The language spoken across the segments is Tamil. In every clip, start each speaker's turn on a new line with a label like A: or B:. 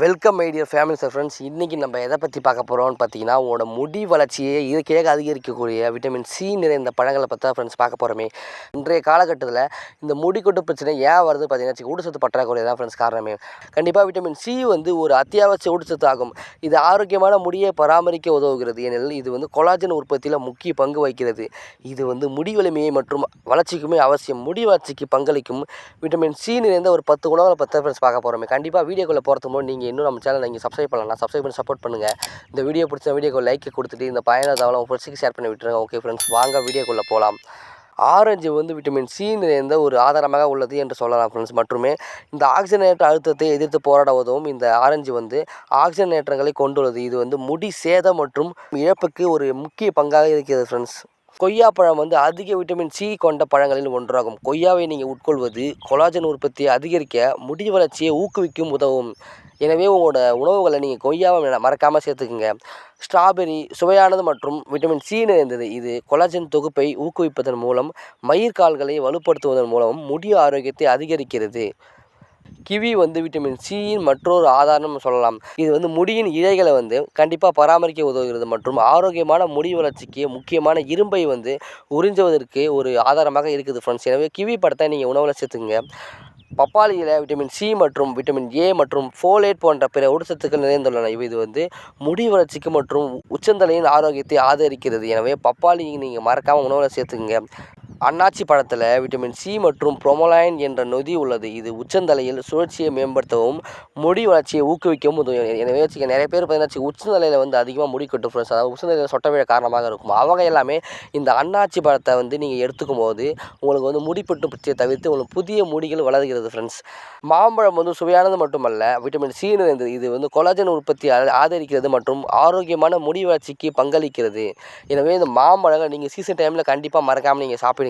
A: Welcome my dear families and friends. இன்றைக்கி நம்ம எதை பற்றி பார்க்க போகிறோம்னு பார்த்தீங்கன்னா, உங்களோட முடி வளர்ச்சியை இயற்கையாக அதிகரிக்கக்கூடிய விட்டமின் சி நிறைந்த பழங்களை பற்றி தான் ஃப்ரெண்ட்ஸ் பார்க்க போகிறோமே. இன்றைய காலகட்டத்தில் இந்த முடி கொட்டு பிரச்சனை ஏன் வருது பார்த்தீங்கன்னா, ஊட்டச்சத்து பற்றாக்குறை தான் ஃப்ரெண்ட்ஸ் காரணமே. கண்டிப்பாக விட்டமின் சி ஒரு அத்தியாவசிய ஊட்டச்சத்து ஆகும். இது ஆரோக்கியமான முடியை பராமரிக்க உதவுகிறது. ஏனெனில் இது கொலாஜன் உற்பத்தியில் முக்கிய பங்கு வகிக்கிறது. இது முடி வலிமையை மற்றும் வளர்ச்சிக்குமே அவசியம். முடி வளர்ச்சிக்கு பங்களிக்கும் விட்டமின் சி நிறைந்த ஒரு 10 குணங்களை பற்றி ஃப்ரெண்ட்ஸ் பார்க்க போகிறோமே. கண்டிப்பாக வீடியோக்குள்ளே போகிறதுக்கு முன்னாடி இன்னும் நம்ம சேனலை நீங்கள் சப்ஸ்கிரைப் பண்ணலாம். சப்ஸ்கிரைப் பண்ணி சப்போர்ட் பண்ணுங்கள். இந்த வீடியோ பிடிச்ச வீடியோக்கு லைக் கொடுத்துட்டு இந்த பயண தகவலை உங்கள் ஃப்ரெண்ட்ஸுக்கு ஷேர் பண்ணி விட்டுருங்க. ஓகே ஃப்ரெண்ட்ஸ், வாங்க வீடியோக்குள்ளே போகலாம். ஆரஞ்சு விட்டமின் சி நிறைந்த ஒரு ஆதாரமாக உள்ளது என்று சொல்லலாம் ஃப்ரெண்ட்ஸ். மற்றும் இந்த ஆக்சிஜனேற்ற அழுத்தத்தை எதிர்த்து போராட உதவும் இந்த ஆரஞ்சு ஆக்சிஜனேற்றங்களை கொண்டுள்ளது. இது முடி சேதம் மற்றும் இழப்புக்கு ஒரு முக்கிய பங்காக இருக்கிறது ஃப்ரெண்ட்ஸ். கொய்யாப்பழம் அதிக விட்டமின் சி கொண்ட பழங்களில் ஒன்றாகும். கொய்யாவை நீங்கள் உட்கொள்வது கொலாஜன் உற்பத்தியை அதிகரிக்க, முடி வளர்ச்சியை ஊக்குவிக்கும் உதவும். எனவே உங்களோட உணவுகளை நீங்கள் கொய்யாவை மறக்காமல் சேர்த்துக்குங்க. ஸ்ட்ராபெரி சுவையானது மற்றும் விட்டமின் சி நிறைந்தது. இது கொலாஜன் தொகுப்பை ஊக்குவிப்பதன் மூலம் மயிர்கால்களை வலுப்படுத்துவதன் மூலம் முடி ஆரோக்கியத்தை அதிகரிக்கிறது. கிவி விட்டமின் சியின் மற்றொரு ஆதாரம் சொல்லலாம். இது முடியின் இழைகளை கண்டிப்பாக பராமரிக்க உதவுகிறது மற்றும் ஆரோக்கியமான முடி வளர்ச்சிக்கு முக்கியமான இரும்பை உறிஞ்சுவதற்கு ஒரு ஆதாரமாக இருக்குது ஃப்ரெண்ட்ஸ். எனவே கிவி பழத்தை நீங்கள் உணவில் சேர்த்துக்குங்க. பப்பாளியில் விட்டமின் சி மற்றும் விட்டமின் ஏ மற்றும் ஃபோலேட் போன்ற பிற ஊட்டச்சத்துக்கள் நிறைந்துள்ளன. இது முடி வளர்ச்சிக்கு மற்றும் உச்சந்தலையின் ஆரோக்கியத்தை ஆதரிக்கிறது. எனவே பப்பாளி நீங்கள் மறக்காமல் உணவில் சேர்த்துக்குங்க. அன்னாச்சி பழத்தில் விட்டமின் சி மற்றும் புரோமோலைன் என்ற நொதி உள்ளது. இது உச்சந்தலையில் சுழற்சியை மேம்படுத்தவும் முடி வளர்ச்சியை ஊக்குவிக்கவும் உதவும். எனவே நிறைய பேர் பார்த்தீங்கன்னா உச்சந்தலையில் அதிகமாக முடி கொட்டும் ஃப்ரெண்ட்ஸ். அதாவது உச்சந்தலையில் சொட்ட விழ காரணமாக இருக்கும். அவங்க எல்லாமே இந்த அன்னாச்சி பழத்தை நீங்கள் எடுத்துக்கும் போது உங்களுக்கு முடி கொட்டும் பிரச்சனையை தவிர்த்து உங்களுக்கு புதிய முடிகள் வளர்கிறது ஃப்ரெண்ட்ஸ். மாம்பழம் சுவையானது மட்டுமல்ல, விட்டமின் சி நிறைந்தது. இது கொலாஜன் உற்பத்தி ஆதரிக்கிறது மற்றும் ஆரோக்கியமான முடி வளர்ச்சிக்கு பங்களிக்கிறது. எனவே இந்த மாம்பழங்கள் நீங்கள் சீசன் டைமில் கண்டிப்பாக மறக்காமல் நீங்கள் சாப்பிடுங்க.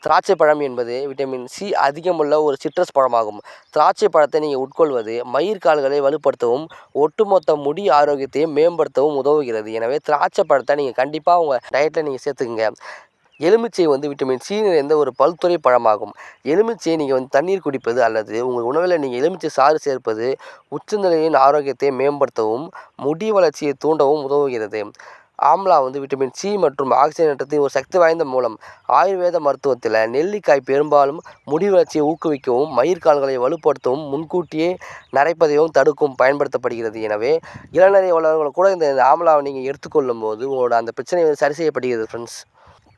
A: திராட்சை பழம் என்பது விட்டமின் சி அதிகமுள்ள ஒரு சிட்ரஸ் பழமாகும். திராட்சை பழத்தை நீங்கள் உட்கொள்வது மயிர்கால்களை வலுப்படுத்தவும் ஒட்டுமொத்த முடி ஆரோக்கியத்தையும் மேம்படுத்தவும் உதவுகிறது. எனவே திராட்சை பழத்தை நீங்கள் கண்டிப்பாக உங்கள் டயட்டில் நீங்கள் சேர்த்துக்குங்க. எலுமிச்சை விட்டமின் சி நிறைந்த ஒரு பல்துறை பழமாகும். எலுமிச்சையை நீங்கள் தண்ணீர் குடிப்பது அல்லது உங்கள் உணவில் நீங்கள் எலுமிச்சை சாறு சேர்ப்பது உச்சந்தலையின் ஆரோக்கியத்தை மேம்படுத்தவும் முடி வளர்ச்சியை தூண்டவும் உதவுகிறது. ஆம்லா விட்டமின் சி மற்றும் ஆக்சிஜனேற்றத்தின் ஒரு சக்தி வாய்ந்த மூலம். ஆயுர்வேத மருத்துவத்தில் நெல்லிக்காய் பெரும்பாலும் முடி வளர்ச்சியை ஊக்குவிக்கவும் மயிர்கால்களை வலுப்படுத்தவும் முன்கூட்டியே நரைப்பதையும் தடுக்கவும் பயன்படுத்தப்படுகிறது. எனவே இளநரை உள்ளவர்கள் கூட இந்த ஆம்லாவை நீங்கள் எடுத்துக்கொள்ளும் போது உங்களோட அந்த பிரச்சனை சரி செய்யப்படுகிறது ஃப்ரெண்ட்ஸ்.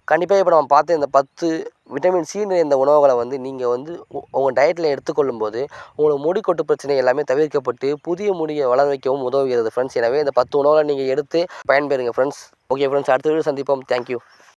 A: கண்டிப்பாக இப்போ நம்ம பார்த்த இந்த 10 விட்டமின் சி நிறைந்த உணவுகளை நீங்கள் உங்கள் டயட்டில் எடுத்துக்கொள்ளும் போது உங்களுக்கு முடி கொட்டு பிரச்சனை எல்லாமே தவிர்க்கப்பட்டு புதிய முடியை வளர வைக்கவும் உதவுகிறது ஃப்ரெண்ட்ஸ். எனவே இந்த 10 உணவுகளை நீங்கள் எடுத்து பயன்பெறுங்க ஃப்ரெண்ட்ஸ். ஓகே ஃப்ரெண்ட்ஸ், அடுத்த வீடியோ சந்திப்போம். தேங்க்யூ.